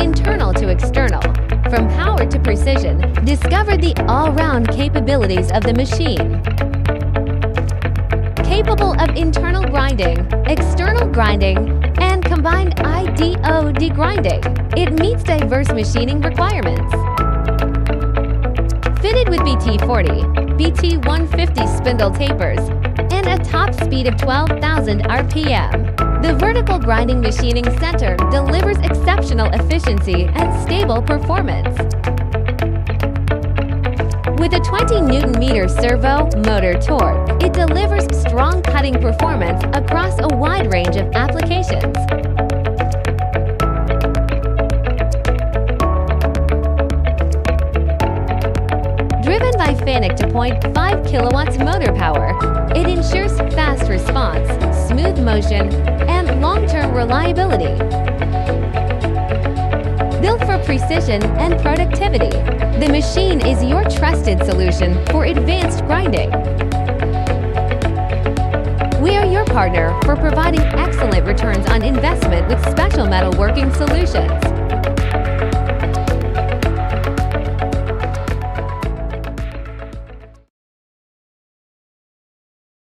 internal to external, from power to precision, discover the all-round capabilities of the machine. Capable of internal grinding, external grinding, and combined IDO degrinding, it meets diverse machining requirements. Fitted with BT40, BT150 spindle tapers, and a top speed of 12,000 RPM, the vertical grinding machining center delivers exceptional efficiency and stable performance. With a 20 Newton-meter servo motor torque, it delivers strong cutting performance across a wide range of applications. Driven by FANUC to 0.5 kilowatts motor power, it ensures fast response, smooth motion, and long-term reliability. Built for precision and productivity, the machine is your trusted solution for advanced grinding. We are your partner for providing excellent returns on investment with special metalworking solutions.